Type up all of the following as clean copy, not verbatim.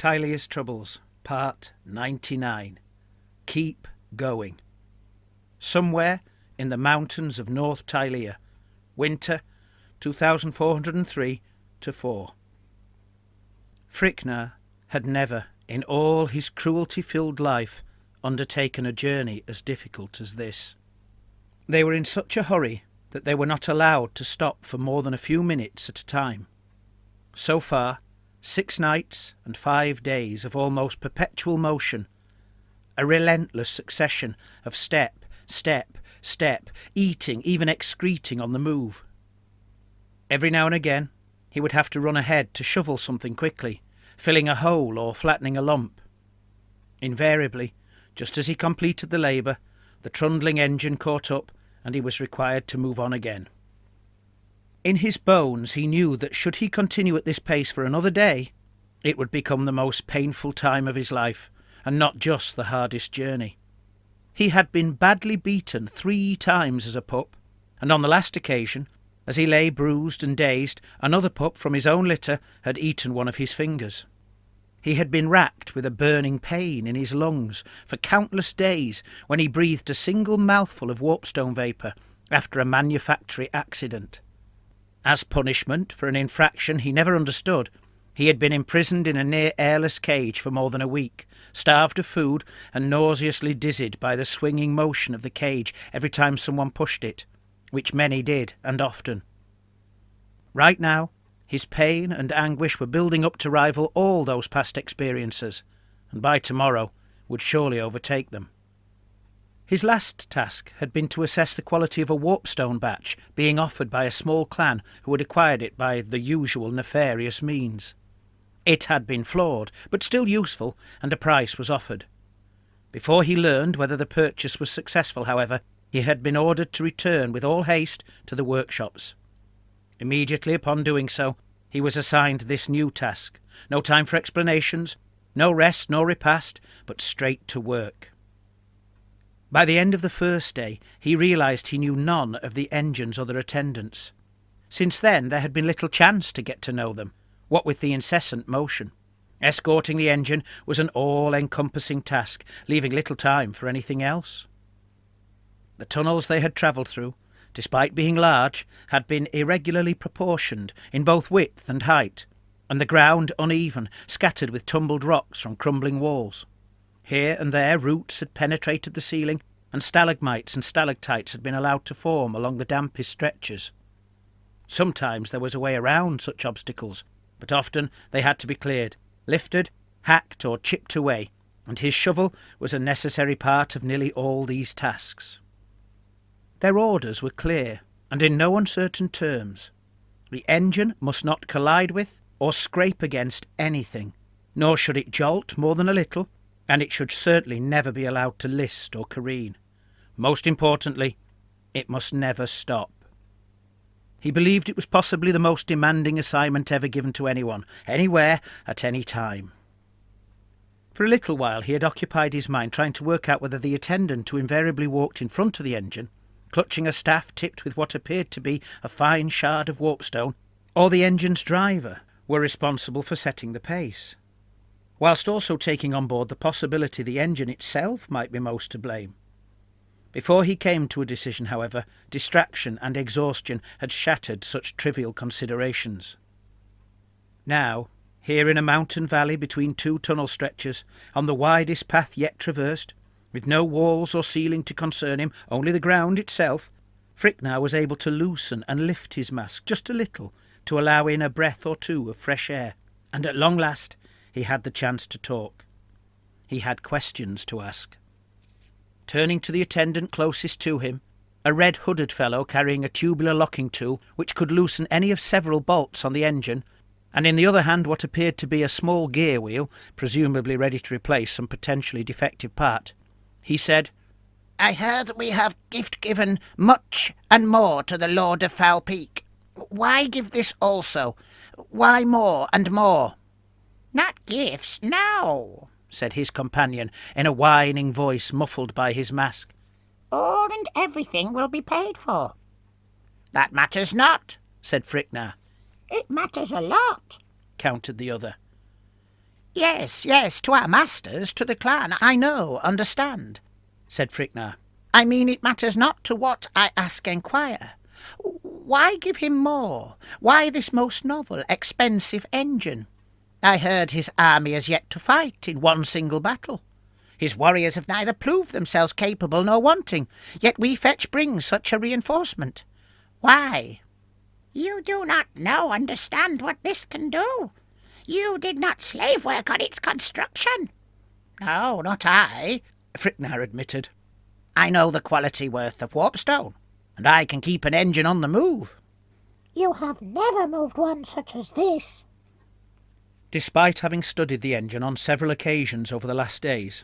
Tilea's Troubles, Part 99. Keep Going. Somewhere in the mountains of North Tilea, winter 2403-4. Fricna had never, in all his cruelty-filled life, undertaken a journey as difficult as this. They were in such a hurry that they were not allowed to stop for more than a few minutes at a time. So far, 6 nights and 5 days of almost perpetual motion, a relentless succession of step, step, step, eating, even excreting on the move. Every now and again, he would have to run ahead to shovel something quickly, filling a hole or flattening a lump. Invariably, just as he completed the labour, the trundling engine caught up and he was required to move on again. In his bones he knew that should he continue at this pace for another day, it would become the most painful time of his life, and not just the hardest journey. He had been badly beaten 3 times as a pup, and on the last occasion, as he lay bruised and dazed, another pup from his own litter had eaten one of his fingers. He had been racked with a burning pain in his lungs for countless days when he breathed a single mouthful of warpstone vapour after a manufactory accident. As punishment for an infraction he never understood, he had been imprisoned in a near-airless cage for more than a week, starved of food and nauseously dizzied by the swinging motion of the cage every time someone pushed it, which many did, and often. Right now, his pain and anguish were building up to rival all those past experiences, and by tomorrow would surely overtake them. His last task had been to assess the quality of a warpstone batch being offered by a small clan who had acquired it by the usual nefarious means. It had been flawed, but still useful, and a price was offered. Before he learned whether the purchase was successful, however, he had been ordered to return with all haste to the workshops. Immediately upon doing so, he was assigned this new task. No time for explanations, no rest nor repast, but straight to work. By the end of the first day, he realised he knew none of the engine's other attendants. Since then, there had been little chance to get to know them, what with the incessant motion. Escorting the engine was an all-encompassing task, leaving little time for anything else. The tunnels they had travelled through, despite being large, had been irregularly proportioned in both width and height, and the ground uneven, scattered with tumbled rocks from crumbling walls. Here and there roots had penetrated the ceiling, and stalagmites and stalactites had been allowed to form along the dampest stretches. Sometimes there was a way around such obstacles, but often they had to be cleared, lifted, hacked or chipped away, and his shovel was a necessary part of nearly all these tasks. Their orders were clear, and in no uncertain terms. The engine must not collide with or scrape against anything, nor should it jolt more than a little, and it should certainly never be allowed to list or careen. Most importantly, it must never stop. He believed it was possibly the most demanding assignment ever given to anyone, anywhere, at any time. For a little while he had occupied his mind trying to work out whether the attendant who invariably walked in front of the engine, clutching a staff tipped with what appeared to be a fine shard of warpstone, or the engine's driver, were responsible for setting the pace, whilst also taking on board the possibility the engine itself might be most to blame. Before he came to a decision, however, distraction and exhaustion had shattered such trivial considerations. Now, here in a mountain valley between 2 tunnel stretches, on the widest path yet traversed, with no walls or ceiling to concern him, only the ground itself, Fricna was able to loosen and lift his mask just a little to allow in a breath or two of fresh air, and at long last he had the chance to talk. He had questions to ask. Turning to the attendant closest to him, a red-hooded fellow carrying a tubular locking tool which could loosen any of several bolts on the engine, and in the other hand what appeared to be a small gear wheel, presumably ready to replace some potentially defective part, he said, "I heard that we have given much and more to the Lord of Foul Peak. Why give this also? Why more and more?" "Not gifts, no," said his companion, in a whining voice muffled by his mask. "All and everything will be paid for." "That matters not," said Fricna. "It matters a lot," countered the other. Yes, to our masters, to the clan, I know, understand, said Fricnar. I mean it matters not to what I ask enquire. Why give him more? Why this most novel, expensive engine? I heard his army has yet to fight in one single battle. His warriors have neither proved themselves capable nor wanting, yet we bring such a reinforcement. Why? You do not understand what this can do. You did not slave work on its construction. No, not I, Fricnar admitted. I know the quality worth of warpstone, and I can keep an engine on the move. You have never moved one such as this. Despite having studied the engine on several occasions over the last days,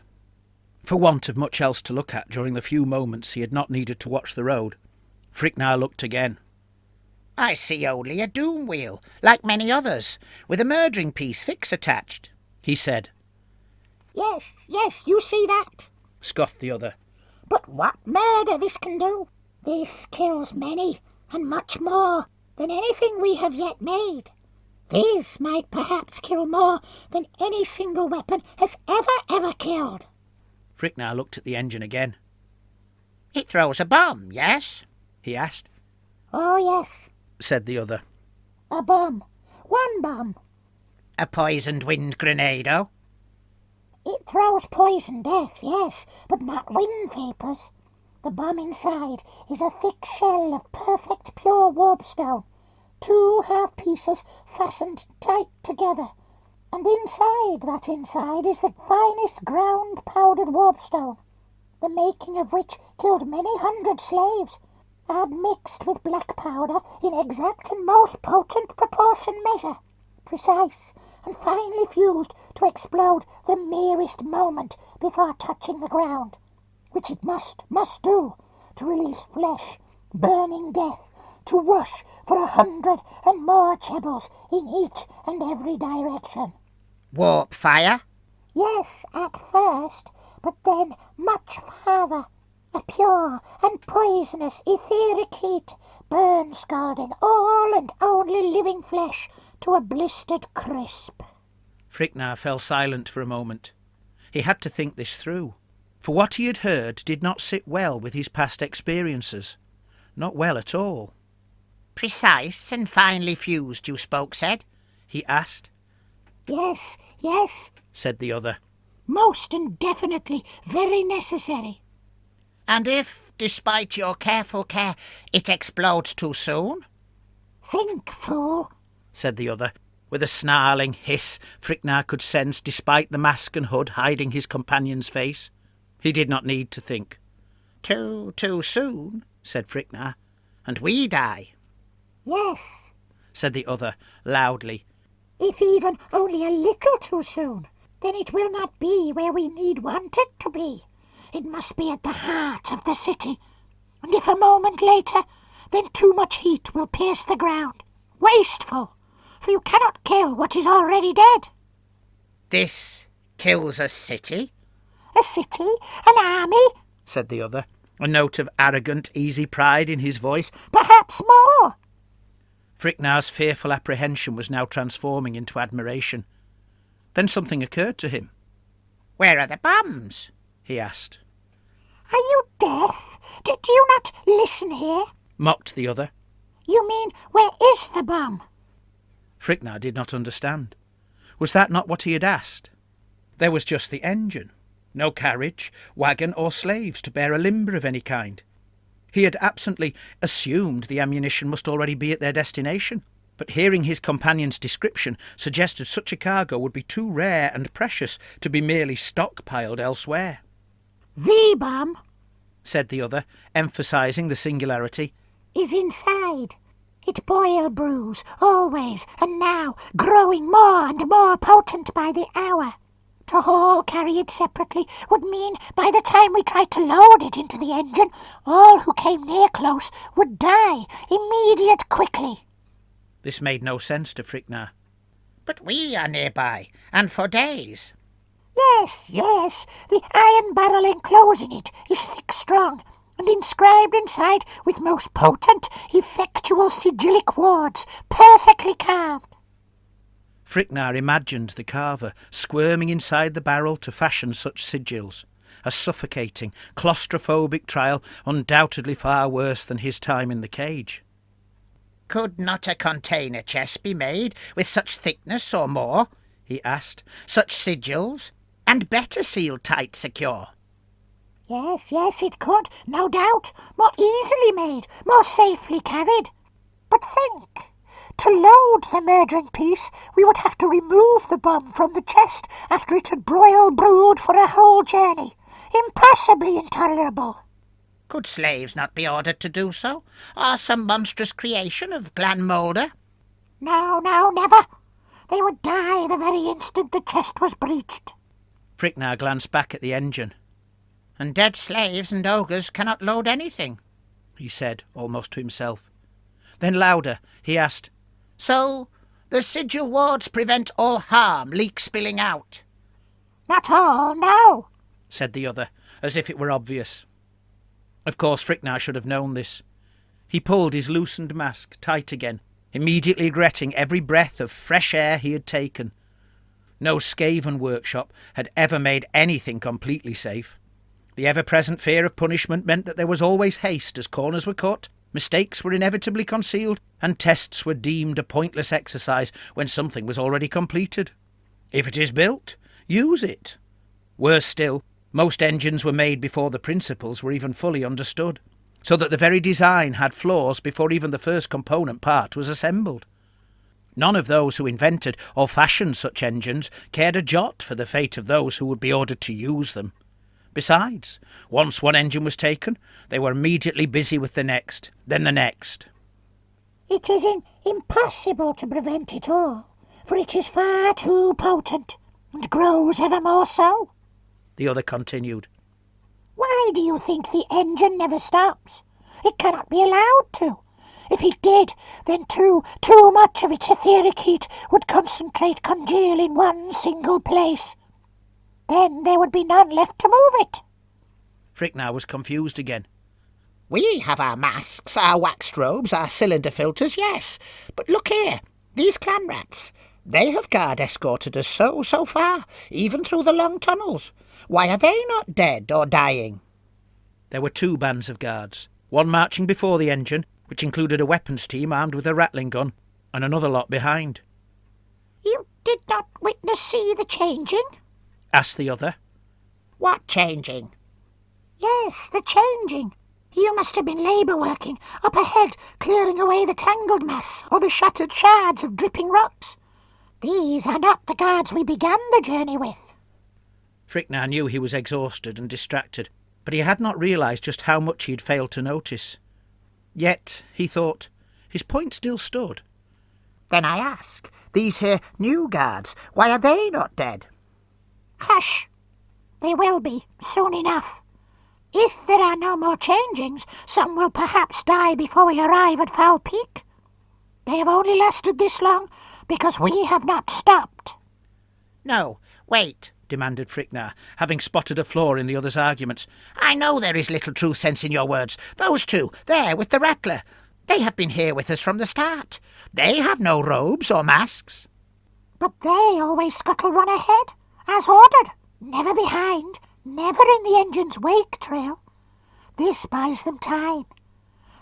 for want of much else to look at during the few moments he had not needed to watch the road, Fricnar looked again. I see only a doom wheel, like many others, with a murdering piece fix attached, he said. Yes, you see that, scoffed the other. But what murder this can do! This kills many, and much more, than anything we have yet made. This might perhaps kill more than any single weapon has ever killed. Fricnar looked at the engine again. It throws a bomb, yes? He asked. Oh, yes, said the other. A bomb. One bomb. A poisoned wind grenade, oh? It throws poison death, yes, but not wind vapours. The bomb inside is a thick shell of perfect pure warpstone, 2 half pieces fastened tight together, and inside is the finest ground powdered warpstone, the making of which killed many hundred slaves, and mixed with black powder in exact and most potent proportion measure, precise and finely fused to explode the merest moment before touching the ground, which it must do to release flesh, burning death, to whoosh for 100 and more chebbles in each and every direction. Warp fire? Yes, at first, but then much farther. A pure and poisonous etheric heat, burn scalding all and only living flesh to a blistered crisp. Fricnar fell silent for a moment. He had to think this through, for what he had heard did not sit well with his past experiences. Not well at all. Precise and finely fused, you said? He asked. Yes, said the other. Most and definitely very necessary. And if, despite your careful care, it explodes too soon? Think, fool, said the other, with a snarling hiss Fricnar could sense despite the mask and hood hiding his companion's face. He did not need to think. Too soon, said Fricnar, and we die. Yes, said the other, loudly. If even only a little too soon, then it will not be where we need want it to be. It must be at the heart of the city, and if a moment later, then too much heat will pierce the ground. Wasteful, for you cannot kill what is already dead. This kills a city? A city? An army? Said the other, a note of arrogant, easy pride in his voice. Perhaps more. Fricnar's fearful apprehension was now transforming into admiration. Then something occurred to him. Where are the bombs? He asked. Are you deaf? Do you not listen here? Mocked the other. You mean, where is the bomb? Fricnar did not understand. Was that not what he had asked? There was just the engine. No carriage, wagon or slaves to bear a limber of any kind. He had absently assumed the ammunition must already be at their destination, but hearing his companion's description suggested such a cargo would be too rare and precious to be merely stockpiled elsewhere. The bomb, said the other, emphasising the singularity, is inside. It boil brews, always, and now, growing more and more potent by the hour. To haul carry it separately would mean by the time we tried to load it into the engine, all who came near close would die, immediate quickly. This made no sense to Fricnar. But we are nearby, and for days. Yes, the iron barrel enclosing it is thick strong, and inscribed inside with most potent, effectual sigillic wards, perfectly carved. Fricnar imagined the carver squirming inside the barrel to fashion such sigils. A suffocating, claustrophobic trial, undoubtedly far worse than his time in the cage. "Could not a container chest be made with such thickness or more?" he asked. "Such sigils, and better sealed tight secure?" Yes, it could, no doubt. More easily made, more safely carried. But think, to load the murdering piece, we would have to remove the bomb from the chest after it had brewed for a whole journey. Impossibly intolerable. Could slaves not be ordered to do so, or some monstrous creation of Glan Moulder? No, never. They would die the very instant the chest was breached. Fricnar glanced back at the engine. "And dead slaves and ogres cannot load anything," he said, almost to himself. Then louder, he asked, "So the sigil wards prevent all harm leak spilling out?" Not all, no. said the other, as if it were obvious. Of course, Fricnar should have known this. He pulled his loosened mask tight again, immediately regretting every breath of fresh air he had taken. No Skaven workshop had ever made anything completely safe. The ever-present fear of punishment meant that there was always haste as corners were cut, mistakes were inevitably concealed, and tests were deemed a pointless exercise when something was already completed. If it is built, use it. Worse still, most engines were made before the principles were even fully understood, so that the very design had flaws before even the first component part was assembled. None of those who invented or fashioned such engines cared a jot for the fate of those who would be ordered to use them. Besides, once one engine was taken, they were immediately busy with the next, then the next. It is impossible to prevent it all, for it is far too potent, and grows ever more so. The other continued. Why do you think the engine never stops? It cannot be allowed to. If it did, then too much of its etheric heat would congeal in one single place. Then there would be none left to move it. Fricnar was confused again. "We have our masks, our waxed robes, our cylinder filters, yes. But look here, these clan rats. They have guard escorted us so far, even through the long tunnels. Why are they not dead or dying?" There were two bands of guards, one marching before the engine, which included a weapons team armed with a rattling gun, and another lot behind. You did not see the changing? Asked the other. "What changing?" Yes, the changing. You must have been labour working up ahead, clearing away the tangled mass or the shattered shards of dripping rocks. These are not the guards we began the journey with. Fricnar knew he was exhausted and distracted, but he had not realised just how much he had failed to notice. Yet, he thought, his point still stood. "Then I ask, these here new guards, why are they not dead?" Hush! They will be, soon enough. If there are no more changings, some will perhaps die before we arrive at Foul Peak. They have only lasted this long because we have not stopped. "No, wait," demanded Fricnar, having spotted a flaw in the other's arguments. "I know there is little true sense in your words. Those two, there with the rattler, they have been here with us from the start. They have no robes or masks." But they always scuttle run ahead, as ordered, never behind, never in the engine's wake trail. This buys them time.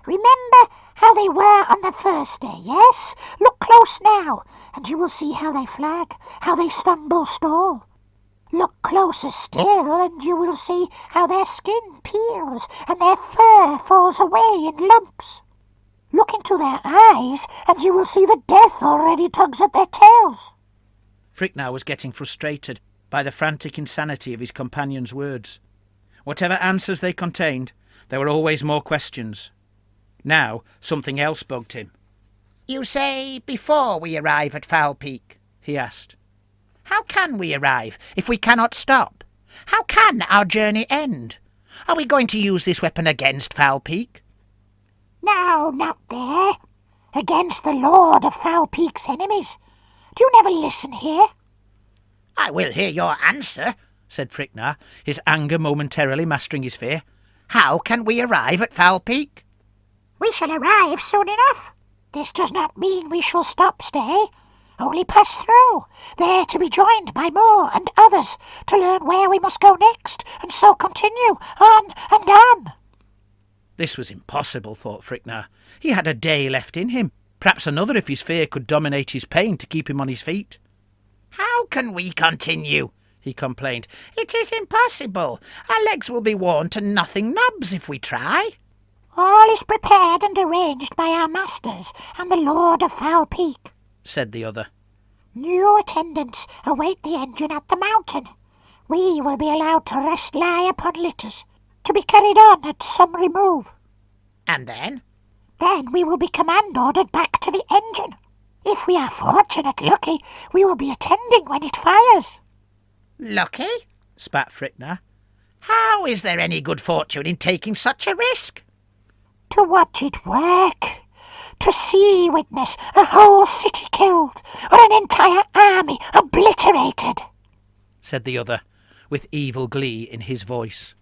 Remember how they were on the first day, yes? Look close now, and you will see how they flag, how they stall. Look closer still, and you will see how their skin peels and their fur falls away in lumps. Look into their eyes, and you will see the death already tugs at their tails. Fricnar was getting frustrated by the frantic insanity of his companion's words. Whatever answers they contained, there were always more questions. Now, something else bugged him. "You say before we arrive at Foul Peak?" he asked. "How can we arrive if we cannot stop? How can our journey end? Are we going to use this weapon against Foul Peak?" No, not there. Against the Lord of Foul Peak's enemies. Do you never listen here? "I will hear your answer," said Fricnar, his anger momentarily mastering his fear. "How can we arrive at Foul Peak?" We shall arrive soon enough. This does not mean we shall stay. Only pass through, there to be joined by more and others, to learn where we must go next, and so continue on and on. This was impossible, thought Fricnar. He had a day left in him, perhaps another if his fear could dominate his pain to keep him on his feet. How can we continue? He complained. It is impossible. Our legs will be worn to nothing nubs if we try. All is prepared and arranged by our masters and the Lord of Foul Peak, said the other. New attendants await the engine at the mountain. We will be allowed to rest lie upon litters, to be carried on at some remove. And then? Then we will be command-ordered back to the engine. If we are fortunate lucky, we will be attending when it fires. Lucky? Spat Fricnar. How is there any good fortune in taking such a risk? To watch it work. To see witness a whole city killed, or an entire army obliterated, said the other, with evil glee in his voice.